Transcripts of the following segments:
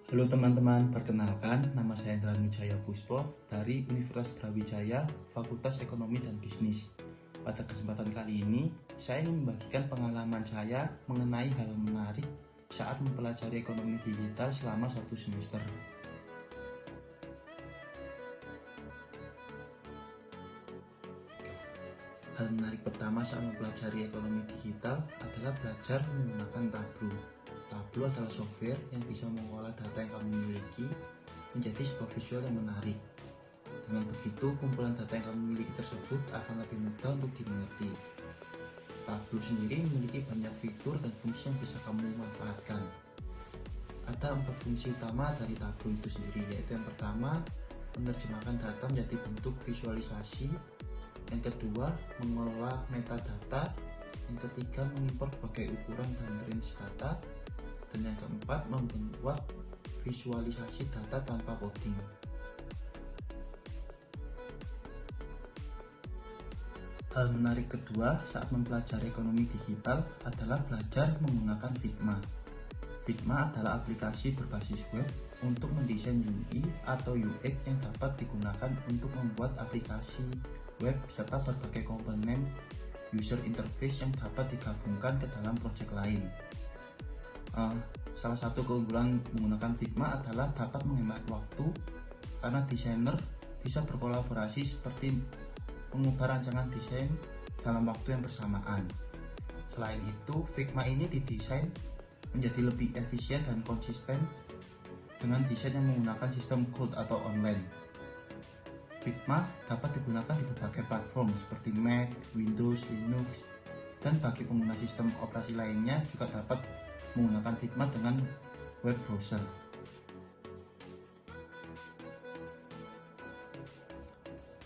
Halo teman-teman, perkenalkan nama saya Indra Wijaya Puspo dari Universitas Brawijaya, Fakultas Ekonomi dan Bisnis. Pada kesempatan kali ini, saya ingin membagikan pengalaman saya mengenai hal menarik saat mempelajari ekonomi digital selama 1 semester. Hal menarik pertama saat mempelajari ekonomi digital adalah belajar menggunakan Tableau. Tableau adalah software yang bisa mengolah data yang kamu miliki menjadi sebuah visual yang menarik. Dengan begitu, kumpulan data yang kamu miliki tersebut akan lebih mudah untuk dimengerti. Tableau sendiri memiliki banyak fitur dan fungsi yang bisa kamu manfaatkan. Ada 4 fungsi utama dari Tableau itu sendiri, yaitu yang pertama, menerjemahkan data menjadi bentuk visualisasi. Yang kedua, mengelola metadata. Yang ketiga, mengimpor berbagai ukuran dan range data. Dan yang keempat, membuat visualisasi data tanpa coding. Hal menarik kedua saat mempelajari ekonomi digital adalah belajar menggunakan Figma. Figma adalah aplikasi berbasis web untuk mendesain UI atau UX yang dapat digunakan untuk membuat aplikasi web serta berbagai komponen user interface yang dapat digabungkan ke dalam proyek lain. Salah satu keunggulan menggunakan Figma adalah dapat menghemat waktu karena desainer bisa berkolaborasi seperti mengubah rancangan desain dalam waktu yang bersamaan. Selain itu, Figma ini didesain menjadi lebih efisien dan konsisten dengan desain yang menggunakan sistem cloud atau online. Figma dapat digunakan di berbagai platform seperti Mac, Windows, Linux, dan bagi pengguna sistem operasi lainnya juga dapat menggunakan Figma dengan web browser.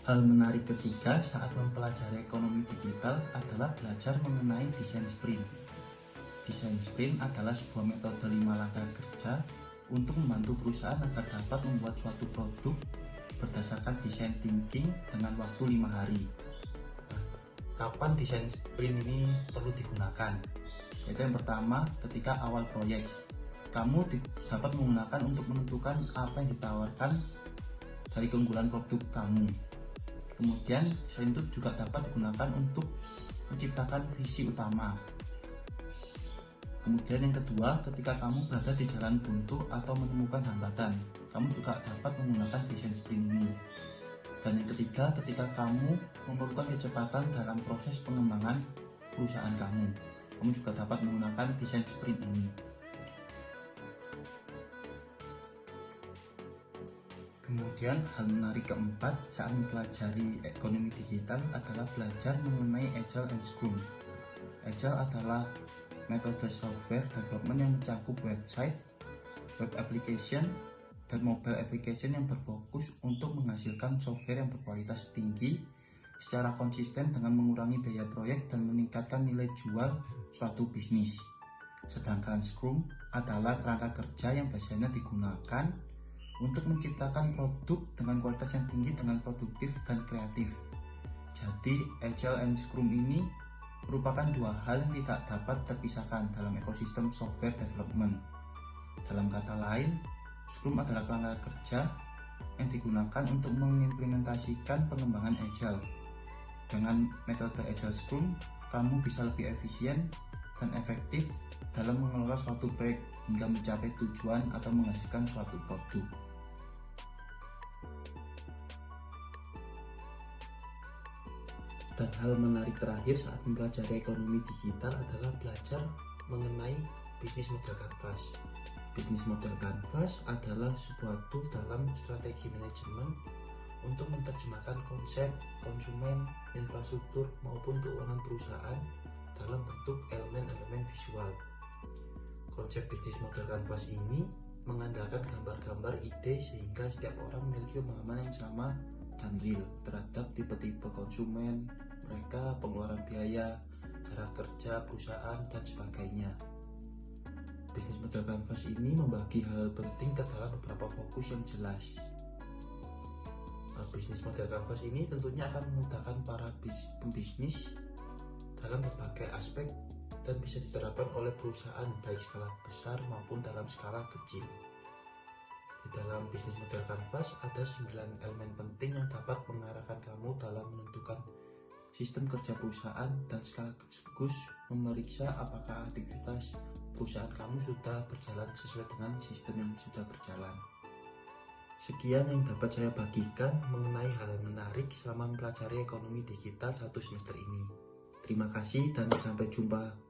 Hal menarik ketiga saat mempelajari ekonomi digital adalah belajar mengenai desain sprint. Desain sprint adalah sebuah metode 5 langkah kerja untuk membantu perusahaan agar dapat membuat suatu produk berdasarkan desain thinking dengan waktu 5 hari. Kapan desain sprint ini perlu digunakan? Yaitu yang pertama, ketika awal proyek. Kamu dapat menggunakan untuk menentukan apa yang ditawarkan dari keunggulan produk kamu. Kemudian, selain itu juga dapat digunakan untuk menciptakan visi utama. Kemudian yang kedua, ketika kamu berada di jalan buntu atau menemukan hambatan, kamu juga dapat menggunakan desain sprint ini. Dan yang ketiga, ketika kamu memerlukan kecepatan dalam proses pengembangan perusahaan kamu juga dapat menggunakan desain sprint ini. Kemudian hal menarik keempat saat mempelajari ekonomi digital adalah belajar mengenai Agile and Scrum. Agile adalah metode software development yang mencakup website, web application, dan mobile application yang berfokus untuk menghasilkan software yang berkualitas tinggi secara konsisten dengan mengurangi biaya proyek dan meningkatkan nilai jual suatu bisnis. Sedangkan Scrum adalah kerangka kerja yang biasanya digunakan untuk menciptakan produk dengan kualitas yang tinggi dengan produktif dan kreatif. Jadi Agile and Scrum ini merupakan dua hal yang tidak dapat terpisahkan dalam ekosistem software development. Dalam kata lain, Scrum adalah kerangka kerja yang digunakan untuk mengimplementasikan pengembangan Agile. Dengan metode Agile Scrum, kamu bisa lebih efisien dan efektif dalam mengelola suatu proyek hingga mencapai tujuan atau menghasilkan suatu produk. Dan hal menarik terakhir saat mempelajari ekonomi digital adalah belajar mengenai bisnis model kanvas. Bisnis model kanvas adalah sebuah tool dalam strategi manajemen untuk menerjemahkan konsep, konsumen, infrastruktur maupun keuangan perusahaan dalam bentuk elemen-elemen visual. Konsep bisnis model kanvas ini mengandalkan gambar-gambar ide sehingga setiap orang memiliki pemahaman yang sama dan real terhadap tipe-tipe konsumen, mereka, pengeluaran biaya, cara kerja perusahaan, dan sebagainya. Bisnis model kanvas ini membagi hal penting ke dalam beberapa fokus yang jelas. Bisnis model kanvas ini tentunya akan memudahkan para pembisnis dalam berbagai aspek dan bisa diterapkan oleh perusahaan baik skala besar maupun dalam skala kecil. dalam bisnis model Canvas ada 9 elemen penting yang dapat mengarahkan kamu dalam menentukan sistem kerja perusahaan dan sekaligus memeriksa apakah aktivitas perusahaan kamu sudah berjalan sesuai dengan sistem yang sudah berjalan. Sekian yang dapat saya bagikan mengenai hal menarik selama mempelajari ekonomi digital 1 semester ini. Terima kasih dan sampai jumpa.